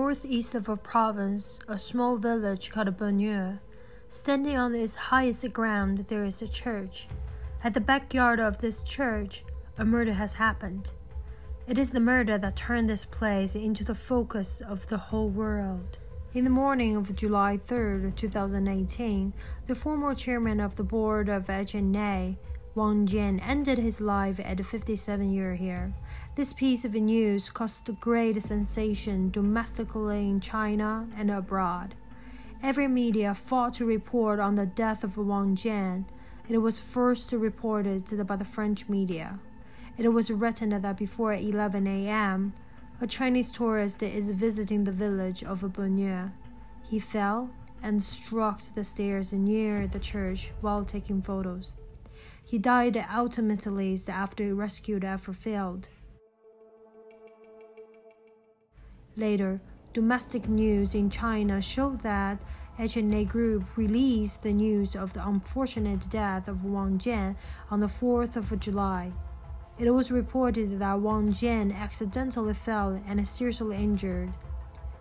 northeast of a province, a small village called Bonnieu. Standing on its highest ground, there is a church. At the backyard of this church, a murder has happened. It is the murder that turned this place into the focus of the whole world. In the morning of July 3, 2018, the former chairman of the board of Jian, Wang ended his life at 57 years here. This piece of news caused great sensation domestically in China and abroad. Every media fought to report on the death of Wang Jian. It was first reported by the French media. It was written that before 11 a.m., a Chinese tourist is visiting the village of Bonnieu. He fell and struck the stairs near the church while taking photos. He died ultimately after rescue effort failed. Later, domestic news in China showed that HNA Group released the news of the unfortunate death of Wang Jian on the 4th of July. It was reported that Wang Jian accidentally fell and seriously injured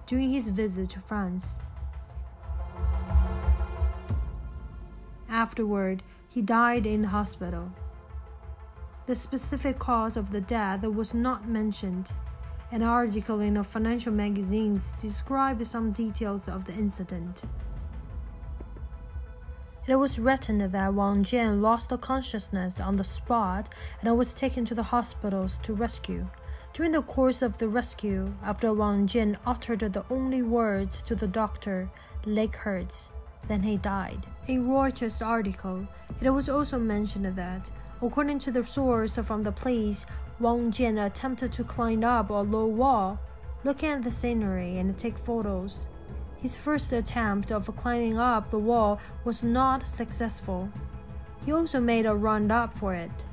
during his visit to France. Afterward, he died in the hospital. The specific cause of the death was not mentioned. An article in the financial magazines described some details of the incident. It was written that Wang Jian lost consciousness on the spot and was taken to the hospitals to rescue. During the course of the rescue, after Wang Jian uttered the only words to the doctor, "Leg hurts," then he died. In Reuters' article, it was also mentioned that, according to the source from the police, Wang Jian attempted to climb up a low wall, looking at the scenery and take photos. His first attempt of climbing up the wall was not successful. He also made a run up for it.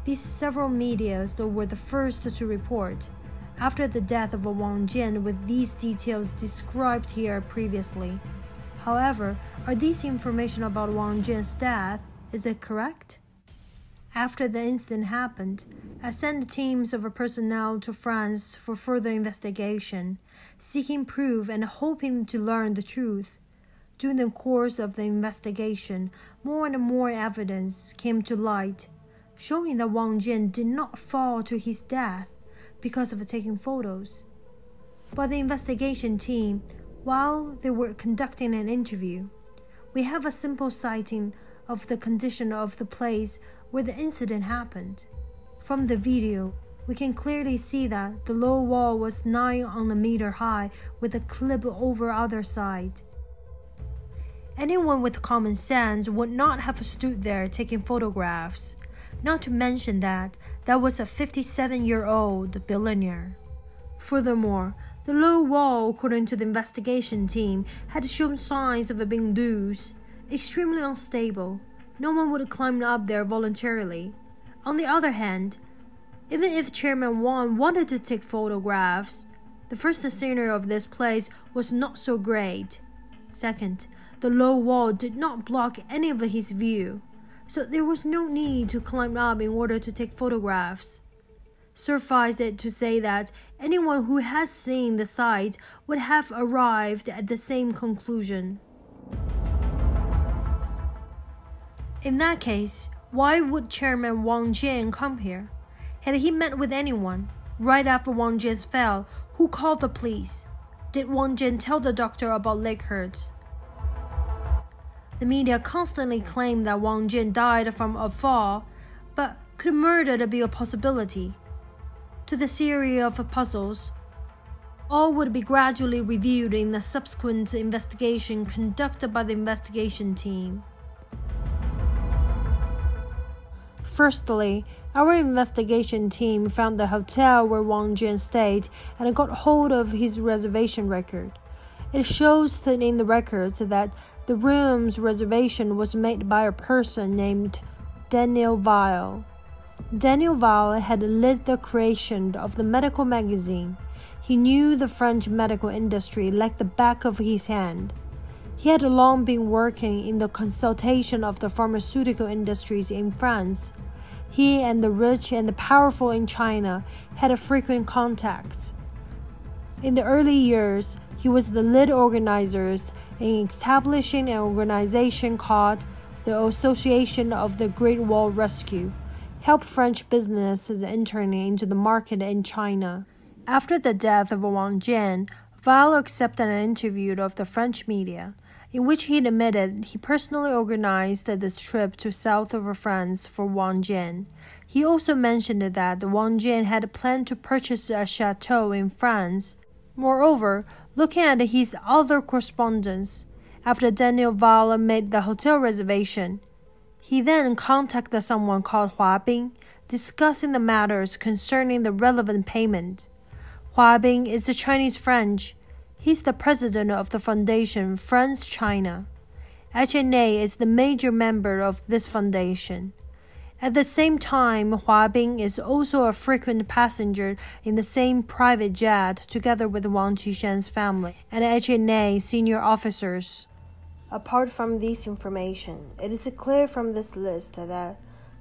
These several media were the first to report, after the death of Wang Jian, with these details described here previously. However, are these information about Wang Jian's death? Is it correct? After the incident happened, I sent teams of personnel to France for further investigation, seeking proof and hoping to learn the truth. During the course of the investigation, more and more evidence came to light, showing that Wang Jian did not fall to his death because of taking photos. By the investigation team, while they were conducting an interview, we have a simple sighting of the condition of the place where the incident happened. From the video, we can clearly see that the low wall was 9 meters high with a cliff over other side. Anyone with common sense would not have stood there taking photographs, not to mention that was a 57-year-old billionaire. Furthermore, the low wall, according to the investigation team, had shown signs of being loose, extremely unstable. No one would climb up there voluntarily. On the other hand, even if Chairman Wang wanted to take photographs, the first scenery of this place was not so great. Second, the low wall did not block any of his view, so there was no need to climb up in order to take photographs. Suffice it to say that anyone who has seen the site would have arrived at the same conclusion. In that case, why would Chairman Wang Jian come here? Had he met with anyone? Right after Wang Jian fell, who called the police? Did Wang Jian tell the doctor about leg hurts? The media constantly claim that Wang Jian died from a fall, but could murder be a possibility? To the series of puzzles, all would be gradually reviewed in the subsequent investigation conducted by the investigation team. Firstly, our investigation team found the hotel where Wang Jian stayed and got hold of his reservation record. It shows that in the records that the room's reservation was made by a person named Daniel Weil. Daniel Weil had led the creation of the medical magazine. He knew the French medical industry like the back of his hand. He had long been working in the consultation of the pharmaceutical industries in France. He and the rich and the powerful in China had frequent contacts. In the early years, He was the lead organizer in establishing an organization called the Association of the Great Wall Rescue, helped French businesses entering into the market in China. After the death of Wang Jian, Val accepted an interview of the French media, in which he admitted he personally organized this trip to south of France for Wang Jian. He also mentioned that Wang Jian had planned to purchase a chateau in France. Moreover, looking at his other correspondence, after Daniel Val made the hotel reservation, he then contacted someone called Hua Bing, discussing the matters concerning the relevant payment. Hua Bing is the Chinese French. He's the president of the foundation France-China. HNA is the major member of this foundation. At the same time, Hua Bing is also a frequent passenger in the same private jet together with Wang Qishan's family and HNA senior officers. Apart from this information, it is clear from this list that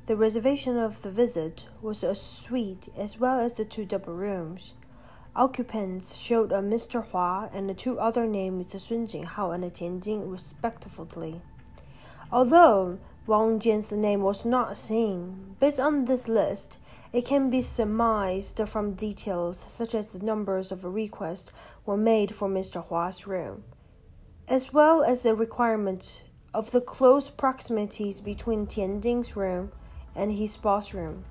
the reservation of the visit was a suite as well as the 2 double rooms. Occupants showed a Mr. Hua and the 2 other names Sun Jinghao and Tian Jing respectively. Although Wang Jian's name was not seen, based on this list, it can be surmised from details such as the numbers of requests were made for Mr. Hua's room, as well as the requirement of the close proximities between Tian Jing's room and his boss room.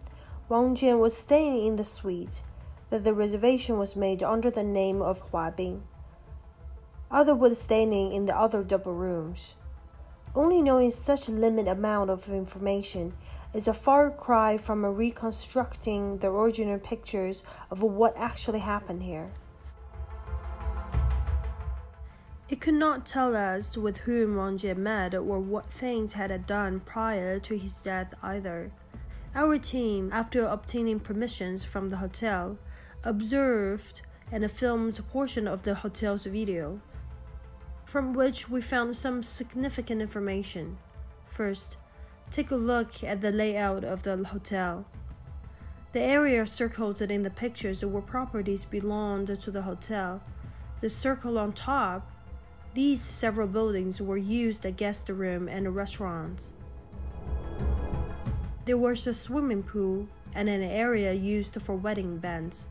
Wang Jian was staying in the suite that the reservation was made under the name of Hua Bing. Others were staying in the other double rooms. Only knowing such a limited amount of information is a far cry from reconstructing the original pictures of what actually happened here. It could not tell us with whom Wang Jian met or what things had done prior to his death either. Our team, after obtaining permissions from the hotel, observed and filmed a portion of the hotel's video, from which we found some significant information. First, take a look at the layout of the hotel. The area circled in the pictures were properties belonged to the hotel. The circle on top, these several buildings were used as guest room and restaurants. There was a swimming pool and an area used for wedding events.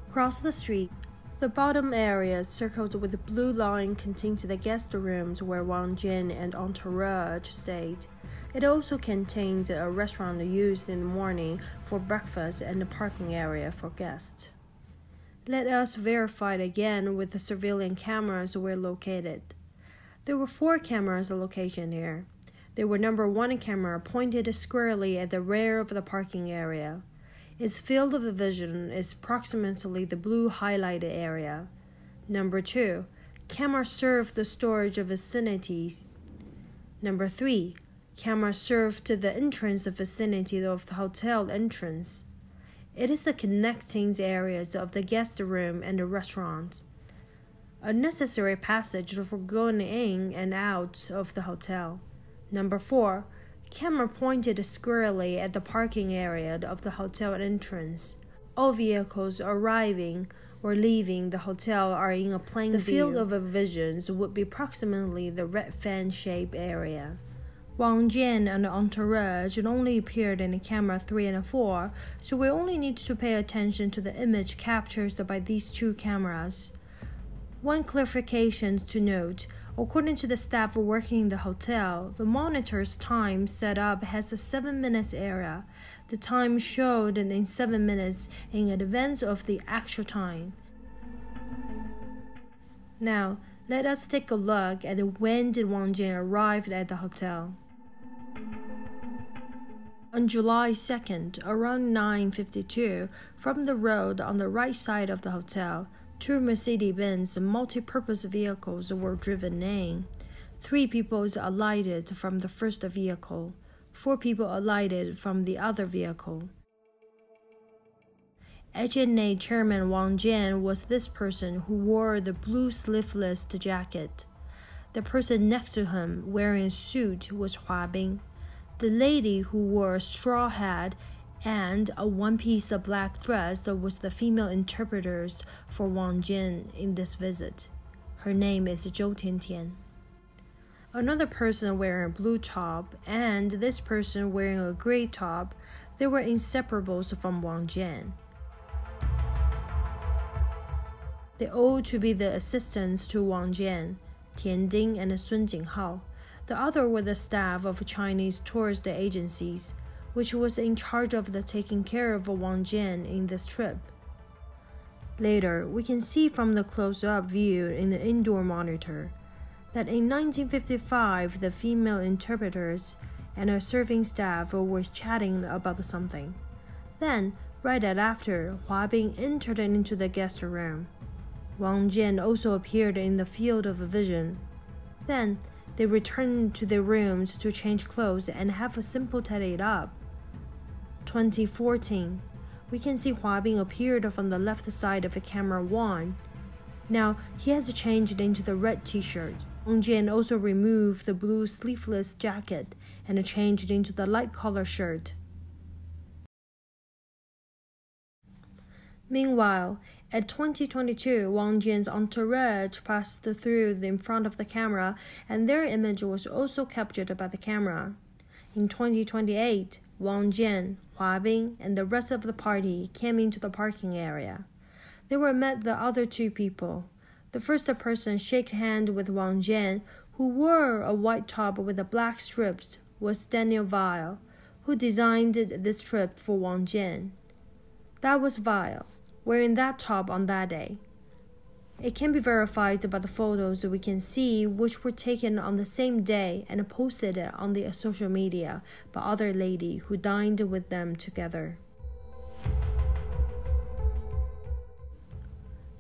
Across the street, the bottom area circled with a blue line contained the guest rooms where Wang Jian and entourage stayed. It also contained a restaurant used in the morning for breakfast and a parking area for guests. Let us verify it again with the surveillance cameras were located. There were 4 cameras located here. There were number 1 camera pointed squarely at the rear of the parking area. Its field of vision is approximately the blue highlighted area. Number 2, camera served the storage of vicinities. Number 3, camera served the entrance vicinity of the hotel entrance. It is the connecting areas of the guest room and the restaurant. A necessary passage for going in and out of the hotel. Number 4, camera pointed squarely at the parking area of the hotel entrance. All vehicles arriving or leaving the hotel are in a plain view. The field of vision would be approximately the red fan-shaped area. Wang Jian and the entourage only appeared in camera 3 and 4, so we only need to pay attention to the image captured by these 2 cameras. One clarification to note: according to the staff working in the hotel, the monitor's time set up has a 7 minutes area. The time showed in 7 minutes in advance of the actual time. Now, let us take a look at when did Wang Jian arrive at the hotel. On July 2nd, around 9:52, from the road on the right side of the hotel, 2 Mercedes-Benz multi-purpose vehicles were driven in. 3 people alighted from the first vehicle. 4 people alighted from the other vehicle. HNA Chairman Wang Jian was this person who wore the blue sleeveless jacket. The person next to him wearing a suit was Hua Bing. The lady who wore a straw hat and a one-piece black dress was the female interpreters for Wang Jian in this visit. Her name is Zhou Tiantian. Another person wearing a blue top and this person wearing a gray top, they were inseparables from Wang Jian. They all to be the assistants to Wang Jian, Tian Ding and Sun Jinghao. The other were the staff of Chinese tourist agencies, which was in charge of the taking care of Wang Jian in this trip. Later, we can see from the close-up view in the indoor monitor that in 1955 the female interpreters and her serving staff were chatting about something. Then, right after, Hua Bing entered into the guest room. Wang Jian also appeared in the field of vision. Then, they returned to their rooms to change clothes and have a simple tidy up. 2014, we can see Hua Bing appeared from the left side of camera 1. Now, he has changed into the red t-shirt. Wang Jian also removed the blue sleeveless jacket and changed into the light color shirt. Meanwhile, at 2022, Wang Jian's entourage passed through in front of the camera, and their image was also captured by the camera. In 2028, Wang Jian, Hua Bing, and the rest of the party came into the parking area. They were met the other two people. The first person shook hands with Wang Jian, who wore a white top with the black strips, was Daniel Weil, who designed this trip for Wang Jian. That was Weil, wearing that top on that day. It can be verified by the photos we can see, which were taken on the same day and posted on the social media by other lady who dined with them together.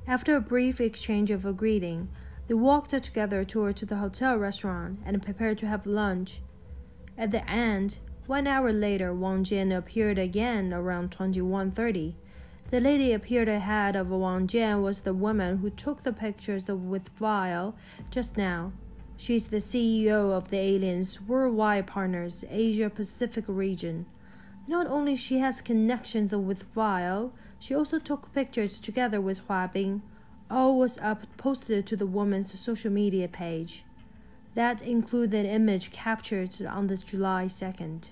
After a brief exchange of a greeting, they walked together toward the hotel restaurant and prepared to have lunch. At the end, 1 hour later, Wang Jian appeared again around 21:30. The lady appeared ahead of Wang Jian was the woman who took the pictures with Weil just now. She's the CEO of the Aliens Worldwide Partners Asia Pacific region. Not only she has connections with Weil, she also took pictures together with Hua Bing. All was posted to the woman's social media page. That included an image captured on this July 2nd.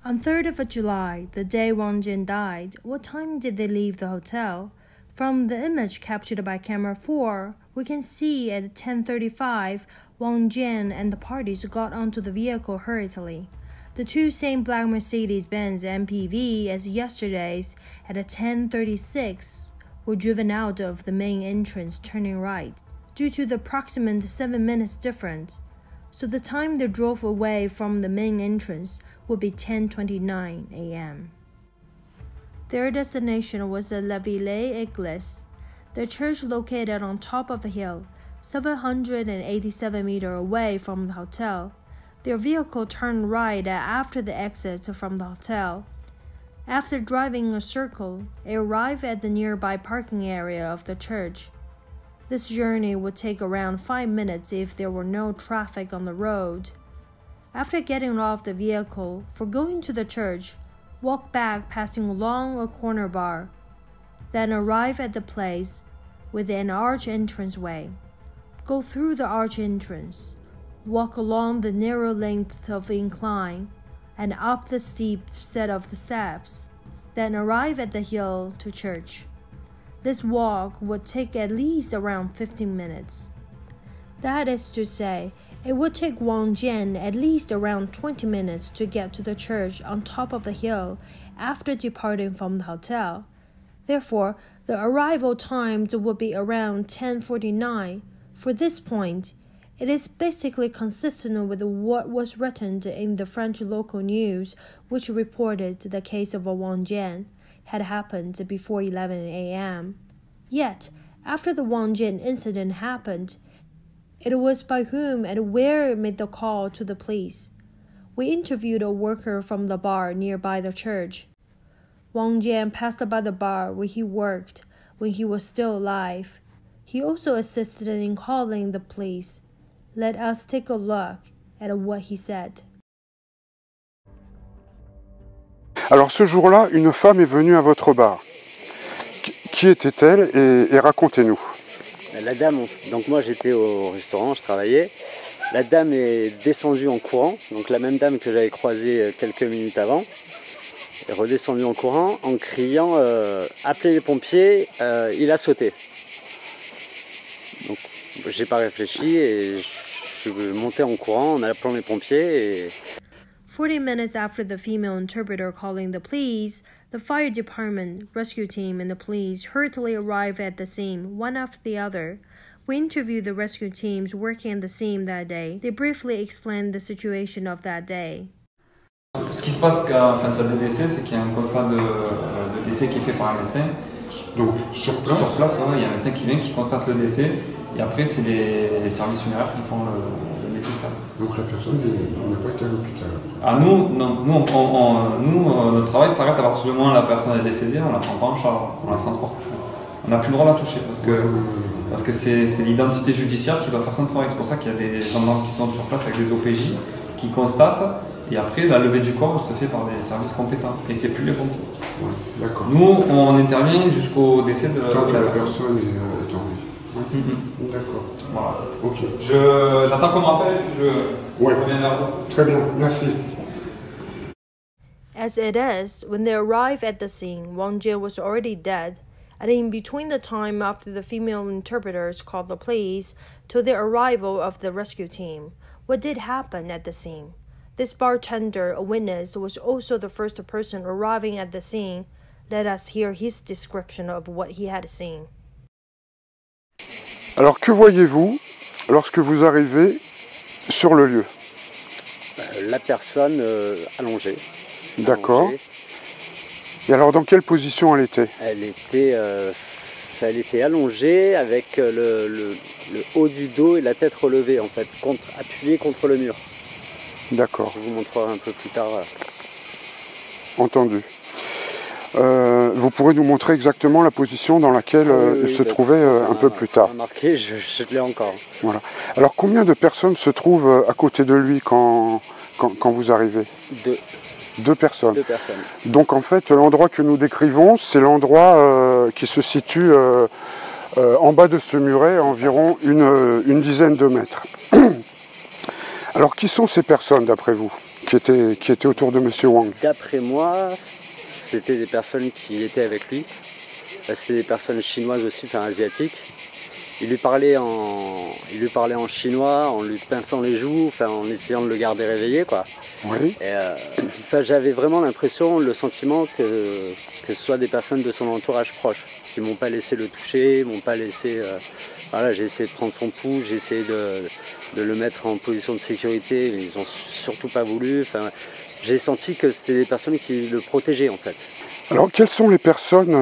On 3rd of July, the day Wang Jian died, what time did they leave the hotel? From the image captured by camera 4, we can see at 10:35, Wang Jian and the parties got onto the vehicle hurriedly. The two same black Mercedes-Benz MPV as yesterday's at 10:36 were driven out of the main entrance turning right, due to the approximate 7 minutes difference. So the time they drove away from the main entrance would be 10:29 a.m. Their destination was the La Vieille Église, the church located on top of a hill, 787 meters away from the hotel. Their vehicle turned right after the exit from the hotel. After driving a circle, it arrived at the nearby parking area of the church. This journey would take around 5 minutes if there were no traffic on the road. After getting off the vehicle for going to the church, walk back passing along a corner bar, then arrive at the place with an arch entranceway. Go through the arch entrance, walk along the narrow length of incline, and up the steep set of the steps, then arrive at the hill to church. This walk would take at least around 15 minutes. That is to say, it would take Wang Jian at least around 20 minutes to get to the church on top of the hill after departing from the hotel. Therefore, the arrival times would be around 10:49. For this point, it is basically consistent with what was written in the French local news, which reported the case of Wang Jian had happened before 11 a.m. Yet, after the Wang Jian incident happened, it was by whom and where made the call to the police. We interviewed a worker from the bar nearby the church. Wang Jian passed by the bar where he worked when he was still alive. He also assisted in calling the police. Let us take a look at what he said. Alors ce jour-là, une femme est venue à votre bar. Qui était-elle et racontez-nous. La dame, donc moi j'étais au restaurant, je travaillais. La dame est descendue en courant, donc la même dame que j'avais croisée quelques minutes avant, est redescendue en courant en criant appelez les pompiers, il a sauté. Donc j'ai pas réfléchi et je suis monté en courant en appelant les pompiers. 40 minutes after the female interpreter calling the police, the fire department, rescue team, and the police hurriedly arrive at the scene, one after the other. We interviewed the rescue teams working at the scene that day. They briefly explained the situation of that day. Ce qui se passe quand il y a des décès, c'est qu'il y a un constat de décès qui est fait par un médecin. Donc sur place. Sur place, ouais, il y a un médecin qui vient, qui constate le décès, et après c'est les services funéraires qui font le nécessaire. Donc la personne n'a pas été à l'hôpital. Ah, nous, notre travail s'arrête à partir du moment où la personne est décédée, on la prend pas en charge, on la transporte. On n'a plus le droit de la toucher parce que c'est l'identité judiciaire qui va faire son travail. C'est pour ça qu'il y a des gendarmes qui sont sur place avec des OPJ qui constatent, et après la levée du corps se fait par des services compétents et c'est plus les pompiers. Ouais, d'accord. Nous on intervient jusqu'au décès de la personne est en vie. D'accord. Voilà. Ok. J'attends qu'on me rappelle, je reviens vers vous. Très bien, merci. As it is, when they arrive at the scene, Wang Jian was already dead, and in between the time after the female interpreters called the police to the arrival of the rescue team, what did happen at the scene? This bartender, a witness, was also the first person arriving at the scene. Let us hear his description of what he had seen. Alors que voyez-vous lorsque vous arrivez sur le lieu? La personne allongée. D'accord. Et alors dans quelle position elle était? Elle était allongée avec le haut du dos et la tête relevée en fait, appuyée contre le mur. D'accord. Je vous montrerai un peu plus tard. Entendu. Vous pourrez nous montrer exactement la position dans laquelle il se trouvait un peu plus tard. Marqué, je l'ai encore. Voilà. Alors combien de personnes se trouvent à côté de lui quand vous arrivez? Deux personnes. Deux personnes. Donc en fait l'endroit que nous décrivons, c'est l'endroit qui se situe en bas de ce muret à environ une dizaine de mètres. Alors qui sont ces personnes d'après vous qui étaient autour de M. Wang? D'après moi, c'était des personnes qui étaient avec lui. C'était des personnes chinoises aussi, enfin asiatiques. Il lui parlait en chinois, en lui pinçant les joues, enfin en essayant de le garder réveillé, quoi. Oui. Et j'avais vraiment l'impression, le sentiment que ce soit des personnes de son entourage proche, qui m'ont pas laissé le toucher, m'ont pas laissé. Voilà, j'ai essayé de prendre son pouls, j'ai essayé de le mettre en position de sécurité, mais ils ont surtout pas voulu. Enfin, j'ai senti que c'était des personnes qui le protégeaient en fait. Alors, quelles sont les personnes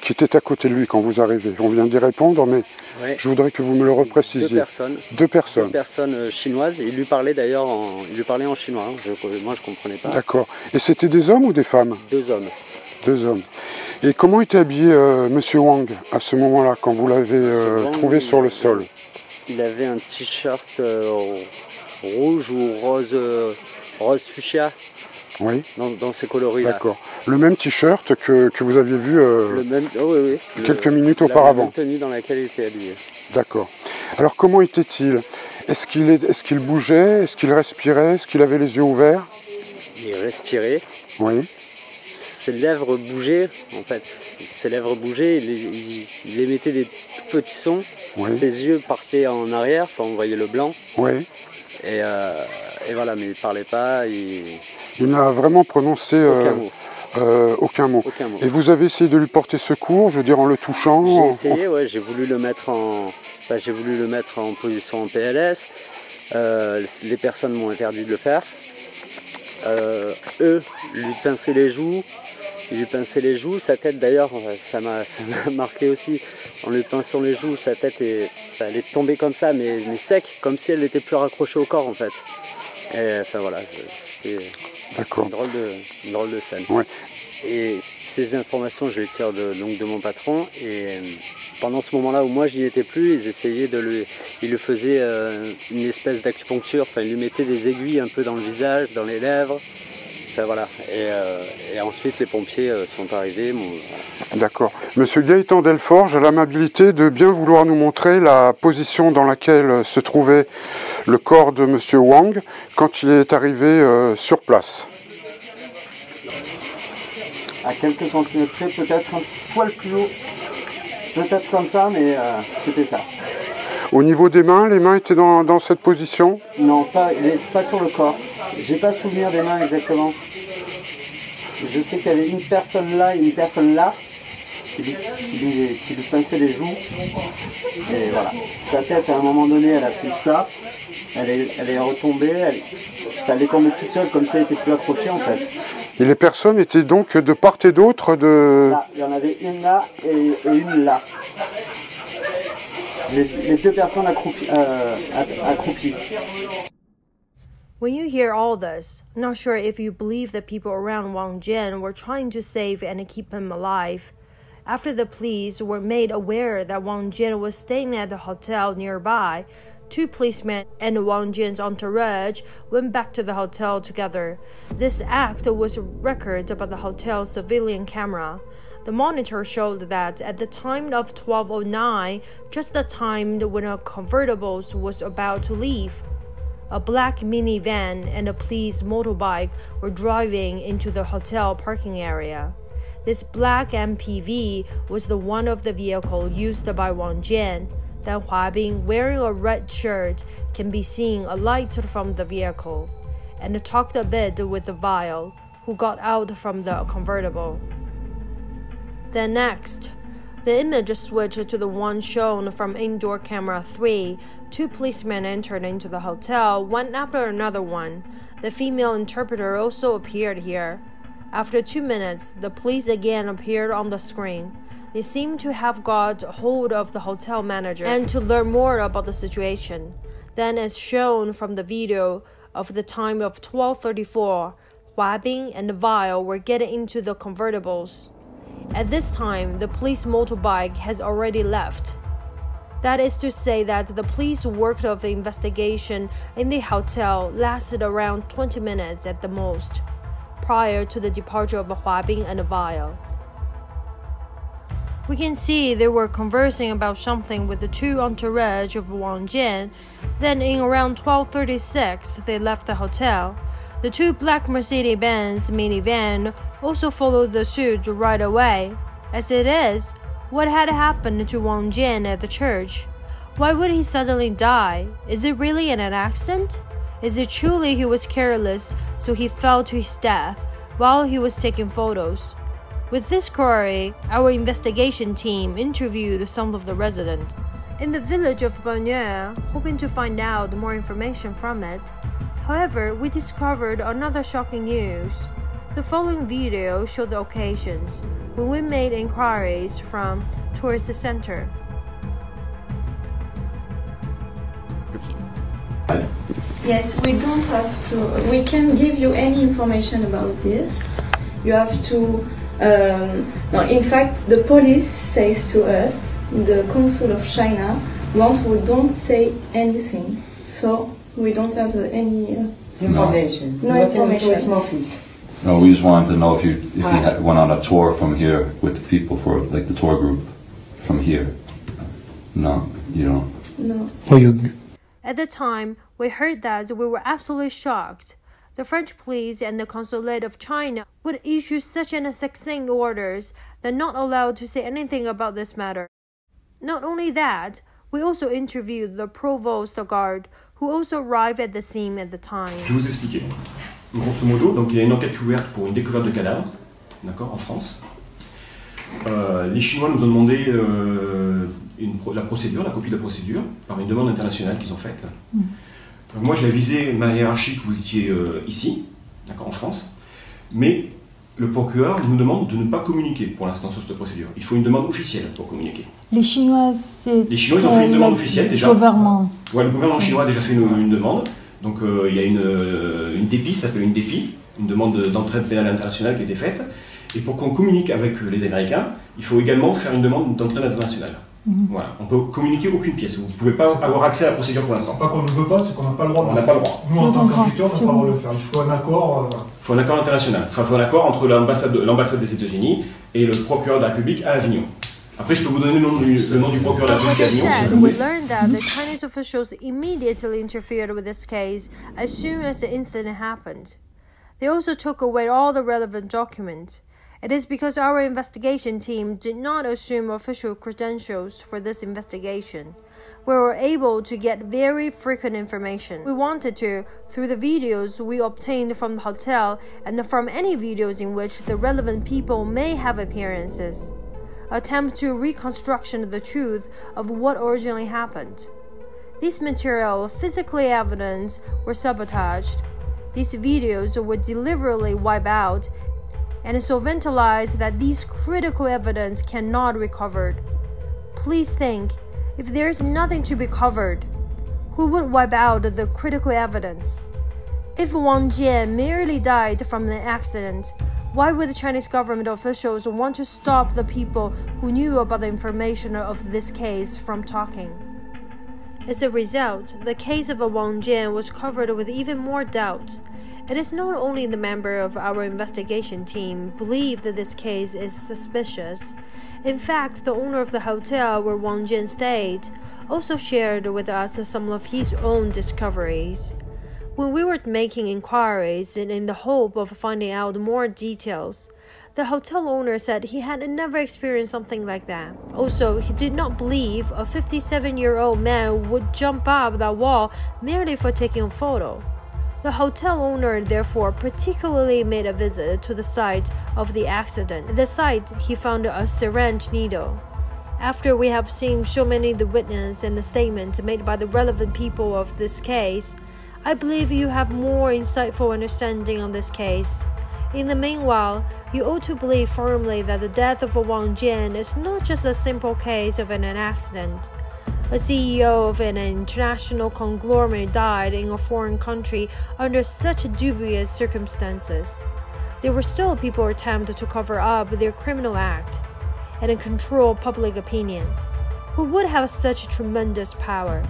qui étaient à côté de lui quand vous arrivez? On vient d'y répondre, mais ouais. Je voudrais que vous me le reprécisiez. Deux personnes. Deux personnes chinoises. Il lui parlait d'ailleurs en chinois. Hein. Moi, je ne comprenais pas. D'accord. Et c'était des hommes ou des femmes? Deux hommes. Deux hommes. Et comment était habillé Monsieur Wang à ce moment-là, quand vous l'avez trouvé sur le sol? Il avait un t-shirt rouge ou rose fuchsia. Oui. Dans ces coloris-là. D'accord. Le même t-shirt que vous aviez vu oui. quelques minutes auparavant. La tenue dans laquelle il était habillé. D'accord. Alors comment était-il? Est-ce qu'il bougeait? Est-ce qu'il respirait? Est-ce qu'il avait les yeux ouverts? Il respirait. Oui. Ses lèvres bougeaient, en fait. Ses lèvres bougeaient, il émettait des tout petits sons. Oui. Ses yeux partaient en arrière, enfin, on voyait le blanc. Oui. Et voilà, mais il ne parlait pas. Il n'a vraiment prononcé aucun mot. Et vous avez essayé de lui porter secours, je veux dire en le touchant? J'ai essayé, ouais, j'ai voulu le mettre en position en PLS. Les personnes m'ont interdit de le faire. Eux lui pinçaient les joues. Il lui pinçait les joues, sa tête d'ailleurs, ça m'a marqué aussi. En lui pinçant les joues, sa tête elle est tombée comme ça, mais sec, comme si elle n'était plus raccrochée au corps en fait. Et enfin voilà, c'était une drôle de scène. Ouais. Et ces informations, je les tire donc de mon patron. Et pendant ce moment-là où moi j'y étais plus, ils lui faisaient une espèce d'acupuncture. Enfin, ils lui mettaient des aiguilles un peu dans le visage, dans les lèvres. voilà. Et ensuite les pompiers sont arrivés. Bon, voilà. D'accord. Monsieur Gaëtan Delforge a l'amabilité de bien vouloir nous montrer la position dans laquelle se trouvait le corps de Monsieur Wang quand il est arrivé sur place. À quelques centimètres près, peut-être un poil plus haut, peut-être comme ça, mais c'était ça. Au niveau des mains, les mains étaient dans cette position? Non, pas sur le corps. J'ai pas souvenir des mains exactement. Je sais qu'il y avait une personne là et une personne là qui lui pinçait les joues. Et voilà. Sa tête, à un moment donné, elle a fait ça. Elle est retombée. Elle est tombée toute seule, comme ça, elle était plus accrochée en fait. Et les personnes étaient donc de part et d'autre de... Là, il y en avait une là et une là. Les deux personnes accroupies. When you hear all this, I'm not sure if you believe that people around Wang Jian were trying to save and keep him alive. After the police were made aware that Wang Jian was staying at the hotel nearby, 2 policemen and Wang Jian's entourage went back to the hotel together. This act was recorded by the hotel's civilian camera. The monitor showed that at the time of 12:09, just the time when a convertible was about to leave, a black minivan and a police motorbike were driving into the hotel parking area. This black MPV was the one of the vehicle used by Wang Jian. Dan Huabing, wearing a red shirt, can be seen alighted from the vehicle and talked a bit with the vial, who got out from the convertible. Then next, the image switched to the one shown from indoor camera 3. 2 policemen entered into the hotel, one after another one. The female interpreter also appeared here. After 2 minutes, the police again appeared on the screen. They seemed to have got hold of the hotel manager and to learn more about the situation. Then, as shown from the video of the time of 12:34, Huabing and the vial were getting into the convertibles. At this time, the police motorbike has already left. That is to say that the police work of the investigation in the hotel lasted around 20 minutes at the most, prior to the departure of Huabing and the vial. We can see they were conversing about something with the 2 entourage of Wang Jian. Then in around 12:36, they left the hotel. The 2 black Mercedes-Benz minivan also followed the suit right away. As it is, what had happened to Wang Jian at the church? Why would he suddenly die? Is it really an accident? Is it truly he was careless, so he fell to his death while he was taking photos? With this query, our investigation team interviewed some of the residents in the village of Bannier, hoping to find out more information from it. However, we discovered another shocking news. The following video showed the occasions when we made inquiries from tourist center. Yes, we don't have to. We can give you any information about this. You have to. No, in fact, the police says to us, the consul of China, we don't say anything. So we don't have any information. No information. No, we just wanted to know if you went on a tour from here with the people for like the tour group from here. No, you don't. No. At the time, we heard that we were absolutely shocked. The French police and the consulate of China would issue such an succinct orders that not allowed to say anything about this matter. Not only that, we also interviewed the provost guard, who also arrived at the scene at the time. Je vais vous expliquer. Grosso modo, donc il y a une enquête ouverte pour une découverte de cadavre, d'accord, en France. Les Chinois nous ont demandé la procédure, la copie de la procédure, par une demande internationale qu'ils ont faite. Donc moi j'ai avisé ma hiérarchie que vous étiez ici, d'accord, en France, mais le procureur nous demande de ne pas communiquer pour l'instant sur cette procédure. Il faut une demande officielle pour communiquer. Les Chinois, ils ont fait une demande officielle déjà. Gouvernement. Ouais, le gouvernement chinois a déjà fait une demande. Donc il y a une DPI, ça s'appelle une DPI, une demande d'entraide pénale internationale qui a été faite. Et pour qu'on communique avec les Américains, il faut également faire une demande d'entraide internationale. Voilà, on peut communiquer aucune pièce. Vous ne pouvez pas avoir accès à la procédure pour l'instant. C'est pas qu'on ne veut pas, c'est qu'on n'a pas le droit. On n'a pas le droit. Nous, en tant qu'enquêteurs, on n'a pas le droit de le faire. Il faut un accord. Il faut un accord international. Enfin, il faut un accord entre l'ambassade des États-Unis et le procureur de la République à Avignon. Après, je peux vous donner le nom du procureur de la République à Avignon. Si vous we voulez. learned that the Chinese officials immediately interfered with this case as soon as the incident happened. They also took away all the relevant documents. It is because our investigation team did not assume official credentials for this investigation. We were able to get very frequent information. We wanted to, through the videos we obtained from the hotel and from any videos in which the relevant people may have appearances, attempt to reconstruction the truth of what originally happened. These material physically evidence were sabotaged. These videos were deliberately wiped out and so vandalized that these critical evidence cannot be recovered. Please think, if there is nothing to be covered, who would wipe out the critical evidence? If Wang Jian merely died from an accident, why would the Chinese government officials want to stop the people who knew about the information of this case from talking? As a result, the case of Wang Jian was covered with even more doubts. It is not only the member of our investigation team believe that this case is suspicious. In fact, the owner of the hotel where Wang Jian stayed also shared with us some of his own discoveries. When we were making inquiries and in the hope of finding out more details, the hotel owner said he had never experienced something like that. Also, he did not believe a 57-year-old man would jump up that wall merely for taking a photo. The hotel owner therefore particularly made a visit to the site of the accident. At the site, he found a syringe needle. After we have seen so many of the witnesses and the statements made by the relevant people of this case, I believe you have more insightful understanding on this case. In the meanwhile, you ought to believe firmly that the death of Wang Jian is not just a simple case of an accident. A CEO of an international conglomerate died in a foreign country under such dubious circumstances. There were still people attempting to cover up their criminal act and control public opinion. Who would have such tremendous power?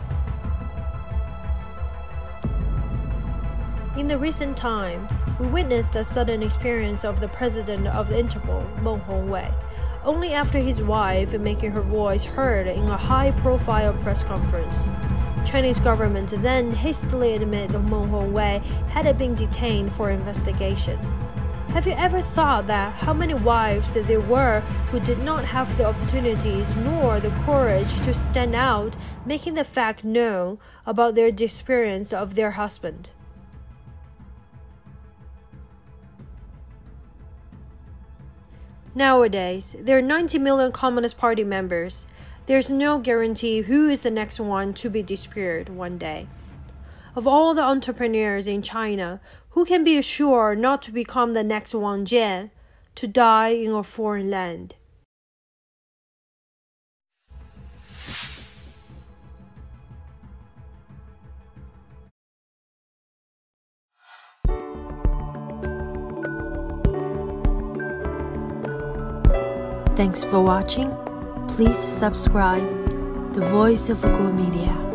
In the recent time, we witnessed the sudden experience of the president of the Interpol, Meng Hongwei, only after his wife making her voice heard in a high-profile press conference. Chinese government then hastily admitted that Meng Hongwei had been detained for investigation. Have you ever thought that how many wives there were who did not have the opportunities nor the courage to stand out, making the fact known about their disappearance of their husband? Nowadays, there are 90 million Communist Party members. There's no guarantee who is the next one to be disappeared one day. Of all the entrepreneurs in China, who can be assured not to become the next Wang Jian, to die in a foreign land? Thanks for watching. Please subscribe The Voice of Go Media.